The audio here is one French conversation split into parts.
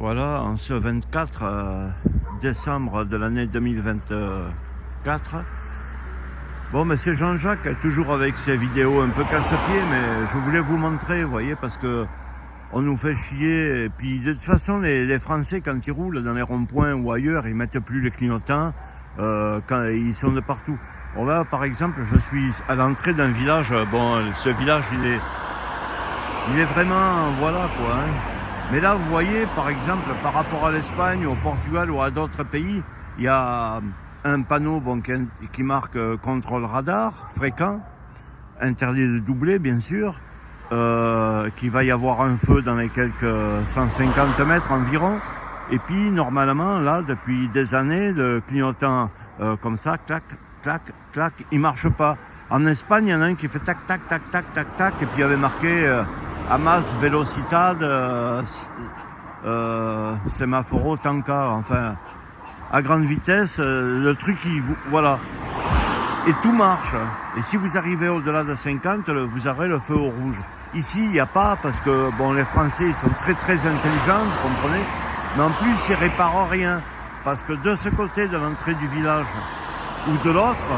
Voilà, en ce 24 décembre de l'année 2024. Bon, mais c'est Jean-Jacques, toujours avec ses vidéos un peu casse-pied, mais je voulais vous montrer, vous voyez, parce que on nous fait chier. Et puis, de toute façon, les Français, quand ils roulent dans les ronds-points ou ailleurs, ils mettent plus les clignotants, quand ils sont de partout. Bon, là, par exemple, je suis à l'entrée d'un village. Bon, ce village, il est vraiment, voilà, quoi, hein. Mais là, vous voyez, par exemple, par rapport à l'Espagne, au Portugal ou à d'autres pays, il y a un panneau qui marque contrôle radar fréquent, interdit de doubler, bien sûr, qu'il va y avoir un feu dans les quelques 150 mètres environ. Et puis, normalement, là, depuis des années, le clignotant comme ça, clac, clac, clac, il marche pas. En Espagne, il y en a un qui fait tac, tac, tac, tac, tac, tac, et puis il y avait marqué Amas Velocidad Semaforo Tanca, enfin, à grande vitesse, le truc, voilà. Et tout marche. Et si vous arrivez au-delà de 50, vous aurez le feu au rouge. Ici, il n'y a pas, parce que, bon, les Français, ils sont très, très intelligents, vous comprenez. Mais en plus, ils réparent rien. Parce que de ce côté de l'entrée du village ou de l'autre,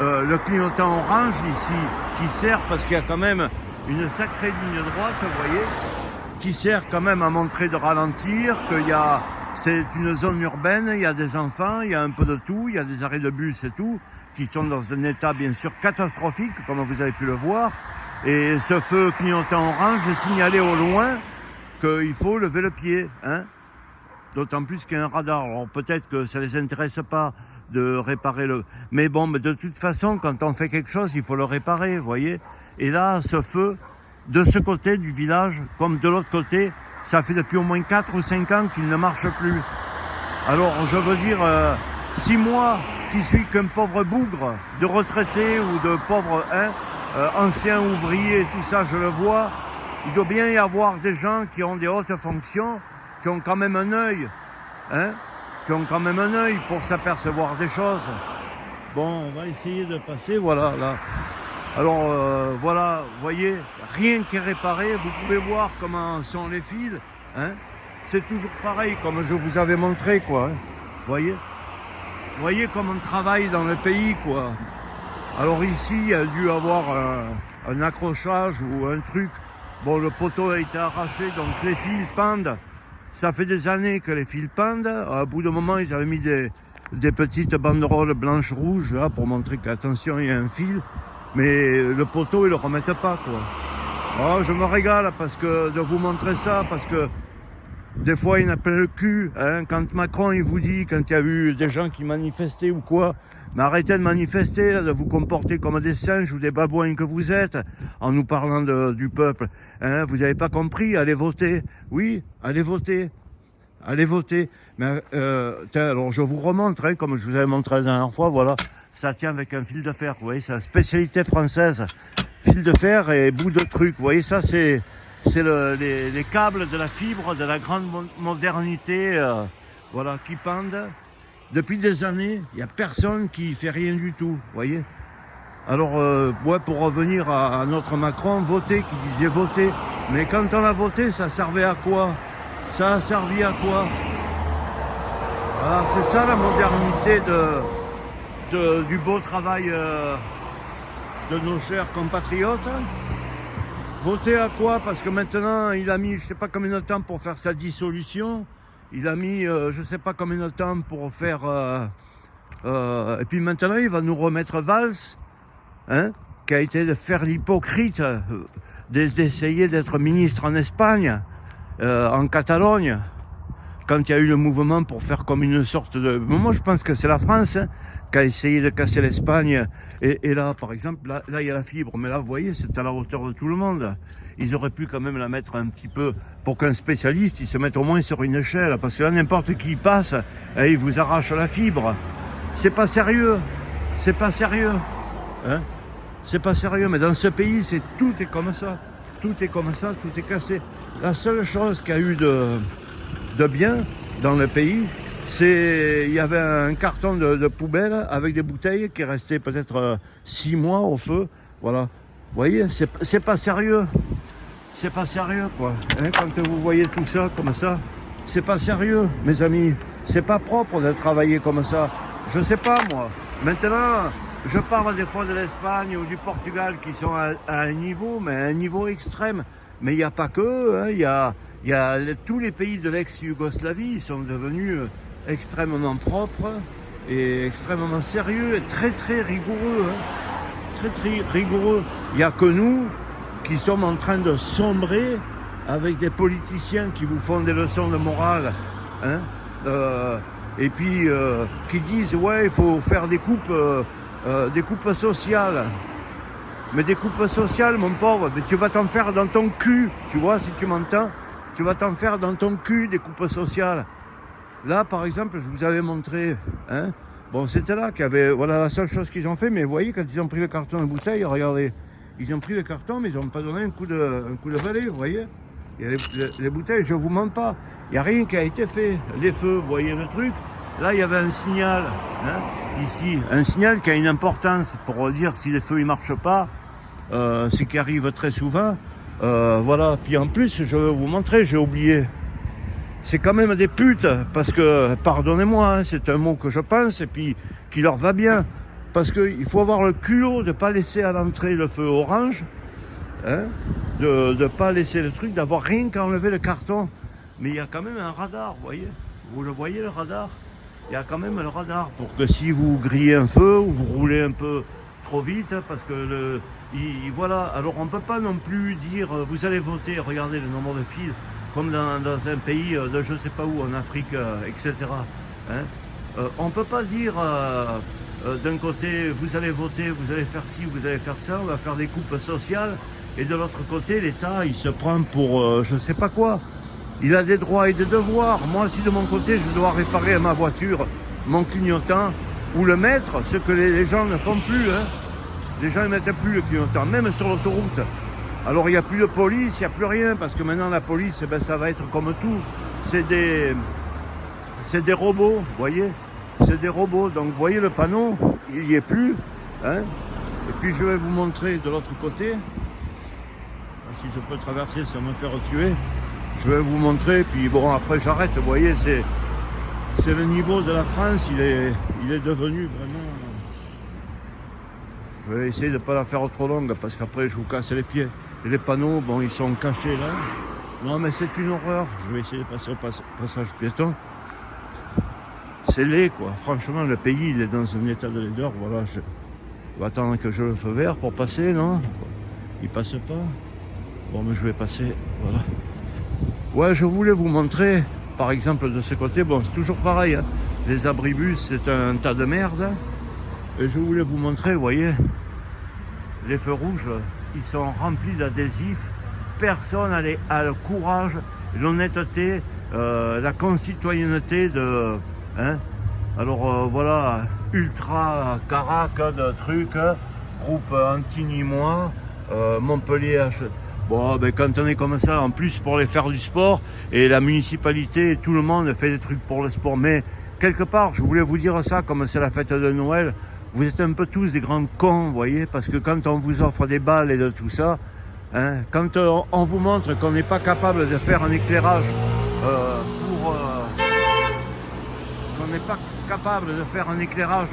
le clignotant orange ici, qui sert, parce qu'il y a quand même une sacrée ligne droite, vous voyez, qui sert quand même à montrer de ralentir, c'est une zone urbaine, il y a des enfants, il y a un peu de tout, il y a des arrêts de bus et tout, qui sont dans un état bien sûr catastrophique, comme vous avez pu le voir. Et ce feu clignotant orange est signalé au loin qu'il faut lever le pied, hein. D'autant plus qu'il y a un radar. Alors peut-être que ça les intéresse pas de réparer mais bon, mais de toute façon, quand on fait quelque chose, il faut le réparer, vous voyez. Et là, ce feu, de ce côté du village, comme de l'autre côté, ça fait depuis au moins 4 ou 5 ans qu'il ne marche plus. Alors, je veux dire, si moi, qui suis qu'un pauvre bougre, de retraité ou de pauvre ancien ouvrier, tout ça, je le vois, il doit bien y avoir des gens qui ont des hautes fonctions, qui ont quand même un œil, hein, qui ont quand même un œil pour s'apercevoir des choses. Bon, on va essayer de passer, voilà, là. Alors, voilà, vous voyez, rien qui est réparé. Vous pouvez voir comment sont les fils, hein. C'est toujours pareil, comme je vous avais montré, quoi, hein. Vous voyez comme on travaille dans le pays, quoi. Alors ici, il y a dû avoir un accrochage ou un truc. Bon, le poteau a été arraché, donc les fils pendent. Ça fait des années que les fils pendent. À bout de moment, ils avaient mis des petites banderoles blanches-rouges là pour montrer qu'attention, il y a un fil. Mais le poteau, ils le remettent pas, quoi. Oh, je me régale de vous montrer ça, parce que des fois, il y en a plein le cul, hein. Quand Macron, il vous dit, quand il y a eu des gens qui manifestaient ou quoi, mais arrêtez de manifester, là, de vous comporter comme des singes ou des babouins que vous êtes, en nous parlant du peuple. Hein, vous n'avez pas compris, allez voter. Oui, allez voter. Allez voter. Mais, alors je vous remontre, hein, comme je vous avais montré la dernière fois, voilà. Ça tient avec un fil de fer, vous voyez, c'est la spécialité française. Fil de fer et bout de truc, vous voyez, ça c'est les câbles de la fibre de la grande modernité, voilà, qui pendent. Depuis des années, il n'y a personne qui fait rien du tout, vous voyez. Alors, ouais, pour revenir à notre Macron, voter, qui disait voter. Mais quand on a voté, ça servait à quoi? Ça a servi à quoi? Voilà, c'est ça la modernité du beau travail de nos chers compatriotes. Voter à quoi? Parce que maintenant, il a mis je sais pas combien de temps pour faire sa dissolution. Il a mis je sais pas combien de temps pour faire... et puis maintenant, il va nous remettre Valls, hein, qui a été de faire l'hypocrite, d'essayer d'être ministre en Espagne, en Catalogne, quand il y a eu le mouvement pour faire comme une sorte de... Moi, je pense que c'est la France, hein, qui a essayé de casser l'Espagne. Et là, par exemple, là, il y a la fibre. Mais là, vous voyez, c'est à la hauteur de tout le monde. Ils auraient pu quand même la mettre un petit peu pour qu'un spécialiste, il se mette au moins sur une échelle. Parce que là, n'importe qui passe, et il vous arrache la fibre. C'est pas sérieux. C'est pas sérieux. Hein? C'est pas sérieux. Mais dans ce pays, tout est comme ça. Tout est comme ça, tout est cassé. La seule chose qu'il y a eu de bien dans le pays, il y avait un carton de poubelle avec des bouteilles qui restaient peut-être 6 mois au feu. Voilà. Vous voyez, c'est pas sérieux. C'est pas sérieux, quoi. Hein, quand vous voyez tout ça comme ça, c'est pas sérieux, mes amis. C'est pas propre de travailler comme ça. Je sais pas, moi. Maintenant, je parle des fois de l'Espagne ou du Portugal qui sont à un niveau, mais à un niveau extrême. Mais il n'y a pas que, hein. Il y a tous les pays de l'ex-Yougoslavie, ils sont devenus extrêmement propres et extrêmement sérieux et très très rigoureux. Hein. Très très rigoureux. Il n'y a que nous qui sommes en train de sombrer avec des politiciens qui vous font des leçons de morale. Hein. Et puis qui disent ouais, il faut faire des coupes sociales. Mais des coupes sociales, mon pauvre, mais tu vas t'en faire dans ton cul, tu vois, si tu m'entends, tu vas t'en faire dans ton cul des coupes sociales. Là, par exemple, je vous avais montré, hein, bon, c'était là qu'il y avait, voilà la seule chose qu'ils ont fait, mais vous voyez, quand ils ont pris le carton de bouteille, regardez, ils ont pris le carton, mais ils n'ont pas donné un coup de balai, vous voyez. Il y a les bouteilles, je ne vous mens pas, il n'y a rien qui a été fait. Les feux, vous voyez le truc, là, il y avait un signal, hein, ici, un signal qui a une importance pour dire si les feux ne marchent pas, ce qui arrive très souvent. Voilà, puis en plus, je vais vous montrer, j'ai oublié. C'est quand même des putes, parce que, pardonnez-moi, hein, c'est un mot que je pense, et puis qui leur va bien. Parce qu'il faut avoir le culot de ne pas laisser à l'entrée le feu orange, hein, de ne pas laisser le truc, d'avoir rien qu'à enlever le carton. Mais il y a quand même un radar, vous voyez. Vous le voyez, le radar? Il y a quand même le radar pour que si vous grillez un feu ou vous roulez un peu trop vite, parce que voilà. Alors on ne peut pas non plus dire vous allez voter, regardez le nombre de fils, comme dans un pays de je ne sais pas où, en Afrique, etc. Hein, on ne peut pas dire d'un côté vous allez voter, vous allez faire ci, vous allez faire ça, on va faire des coupes sociales, et de l'autre côté l'État il se prend pour je ne sais pas quoi. Il a des droits et des devoirs. Moi, si de mon côté, je dois réparer à ma voiture mon clignotant ou le mettre, ce que les gens ne font plus. Hein. Les gens ne mettent plus le clignotant, même sur l'autoroute. Alors, il n'y a plus de police, il n'y a plus rien, parce que maintenant, la police, eh ben, ça va être comme tout. C'est des robots, vous voyez. C'est des robots. Donc, vous voyez le panneau, il n'y est plus. Hein. Et puis, je vais vous montrer de l'autre côté. Si je peux traverser sans me faire tuer. Je vais vous montrer, puis bon, après j'arrête, vous voyez, c'est le niveau de la France, il est devenu vraiment... Je vais essayer de ne pas la faire trop longue, parce qu'après je vous casse les pieds. Et les panneaux, bon, ils sont cachés là. Non, mais c'est une horreur, je vais essayer de passer au passage piéton. C'est laid, quoi. Franchement, le pays, il est dans un état de laideur, voilà. Je vais attendre que je le feu vert pour passer, non? Il passe pas. Bon, mais je vais passer, voilà. Ouais, je voulais vous montrer, par exemple, de ce côté, bon, c'est toujours pareil, hein. Les abribus, c'est un tas de merde. Et je voulais vous montrer, vous voyez, les feux rouges, ils sont remplis d'adhésifs. Personne a le courage, l'honnêteté, la concitoyenneté de... Hein. Alors, voilà, ultra carac de trucs, groupe anti-nîmois, Montpellier H... Bon, ben quand on est comme ça, en plus pour aller faire du sport, et la municipalité, tout le monde fait des trucs pour le sport. Mais quelque part, je voulais vous dire ça, comme c'est la fête de Noël, vous êtes un peu tous des grands cons, vous voyez, parce que quand on vous offre des balles et de tout ça, hein, quand on vous montre qu'on n'est pas capable de faire un éclairage qu'on n'est pas capable de faire un éclairage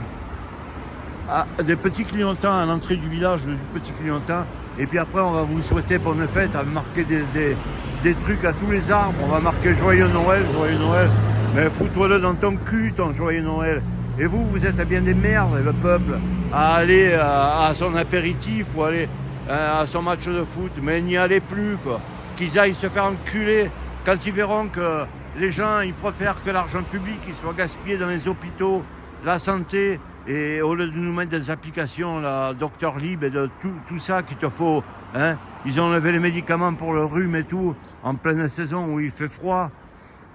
des petits clignotants à l'entrée du village, du petit clignotant. Et puis après, on va vous souhaiter bonne fête, à marquer des trucs à tous les arbres. On va marquer Joyeux Noël, Joyeux Noël. Mais fous-toi-le dans ton cul, ton Joyeux Noël. Et vous êtes bien des merdes, le peuple, à aller à son apéritif ou aller à son match de foot. Mais n'y allez plus, quoi. Qu'ils aillent se faire enculer quand ils verront que les gens, ils préfèrent que l'argent public il soit gaspillé dans les hôpitaux, la santé. Et au lieu de nous mettre des applications, là, Docteur Libre et de tout ça qu'il te faut, hein, ils ont levé les médicaments pour le rhume et tout, en pleine saison où il fait froid.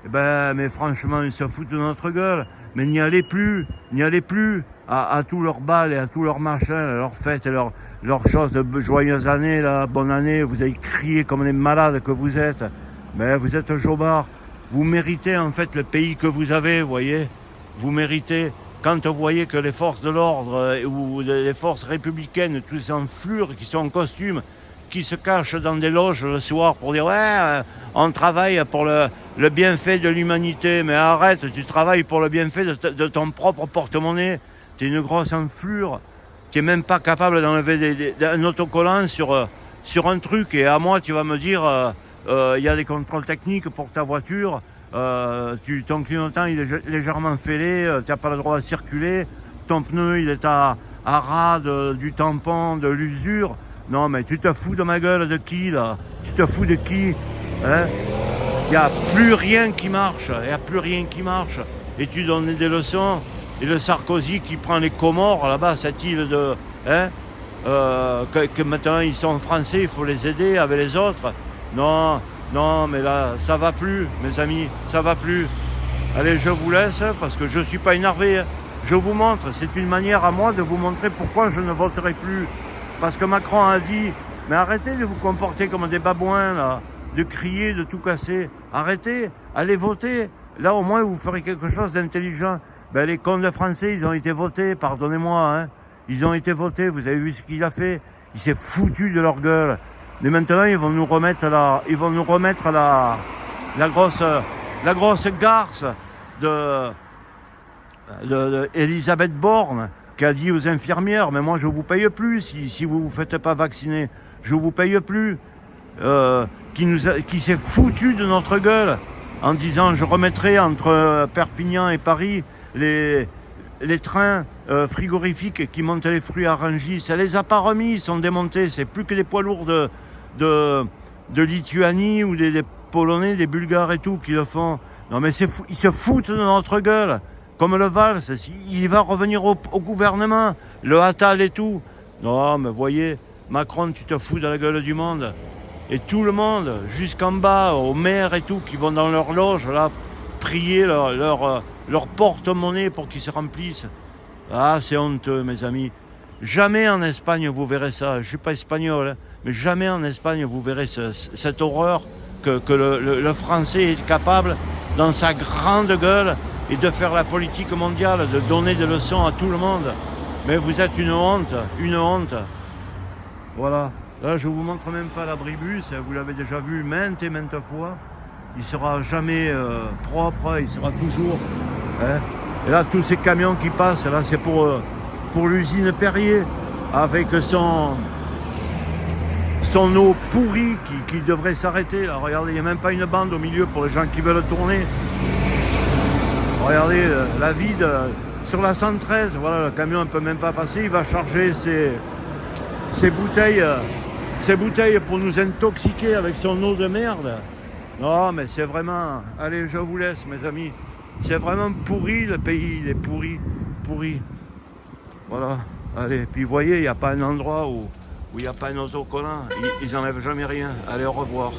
Eh ben, mais franchement, ils se foutent de notre gueule. Mais n'y allez plus à tous leurs balles et à tous leurs machins, à leurs fêtes et leurs choses de joyeuses années, là, bonne année. Vous avez crié comme les malades que vous êtes. Mais vous êtes jobards. Vous méritez en fait le pays que vous avez, vous voyez. Vous méritez. Quand vous voyez que les forces de l'ordre ou les forces républicaines, tous en fleurs, qui sont en costume, qui se cachent dans des loges le soir pour dire ouais, on travaille pour le bienfait de l'humanité. Mais arrête, tu travailles pour le bienfait de ton propre porte-monnaie. T'es une grosse enflure. T'es même pas capable d'enlever un autocollant sur un truc. Et à moi, tu vas me dire, y a des contrôles techniques pour ta voiture. Ton clignotant il est légèrement fêlé, tu n'as pas le droit de circuler, ton pneu il est à ras du tampon, de l'usure. Non mais tu te fous de ma gueule de qui là? Tu te fous de qui hein? Il n'y a plus rien qui marche, il n'y a plus rien qui marche. Et tu donnes des leçons, et le Sarkozy qui prend les Comores là-bas, cette île de... que maintenant ils sont français, il faut les aider avec les autres. Non, mais là, ça va plus, mes amis, ça va plus. Allez, je vous laisse, parce que je ne suis pas énervé. Je vous montre, c'est une manière à moi de vous montrer pourquoi je ne voterai plus. Parce que Macron a dit, mais arrêtez de vous comporter comme des babouins, là, de crier, de tout casser. Arrêtez, allez voter. Là, au moins, vous ferez quelque chose d'intelligent. Ben, les cons de Français, ils ont été votés, pardonnez-moi, hein. Ils ont été votés, vous avez vu ce qu'il a fait. Il s'est foutu de leur gueule. Mais maintenant, ils vont nous remettre la grosse garce de Elisabeth Borne qui a dit aux infirmières, mais moi je vous paye plus si vous vous faites pas vacciner, je vous paye plus. Qui s'est foutu de notre gueule en disant je remettrai entre Perpignan et Paris les trains frigorifiques qui montent les fruits à Rungis. Ça les a pas remis, ils sont démontés. C'est plus que des poids lourds de Lituanie ou des Polonais, des Bulgares et tout qui le font. Non mais ils se foutent de notre gueule. Comme le Valls, il va revenir au gouvernement, le Attal et tout. Non mais voyez, Macron, tu te fous de la gueule du monde. Et tout le monde, jusqu'en bas, aux maires et tout, qui vont dans leur loge, là, prier leur porte-monnaie pour qu'ils se remplissent. Ah, c'est honteux, mes amis. Jamais en Espagne, vous verrez ça. Je ne suis pas espagnol, hein, mais jamais en Espagne, vous verrez cette horreur que le Français est capable, dans sa grande gueule, et de faire la politique mondiale, de donner des leçons à tout le monde. Mais vous êtes une honte, une honte. Voilà. Là, je vous montre même pas l'abribus, vous l'avez déjà vu maintes et maintes fois. Il sera jamais propre, il sera toujours... Hein. Et là, tous ces camions qui passent, là, c'est pour l'usine Perrier, avec son eau pourrie qui devrait s'arrêter. Là, regardez, il n'y a même pas une bande au milieu pour les gens qui veulent tourner. Regardez, la vide sur la 113, voilà, le camion ne peut même pas passer, il va charger ses bouteilles pour nous intoxiquer avec son eau de merde. Non, mais c'est vraiment... Allez, je vous laisse, mes amis. C'est vraiment pourri, le pays, il est pourri. Voilà, allez. Puis vous voyez, il n'y a pas un endroit où il n'y a pas un autocollant. Ils n'enlèvent jamais rien. Allez, au revoir.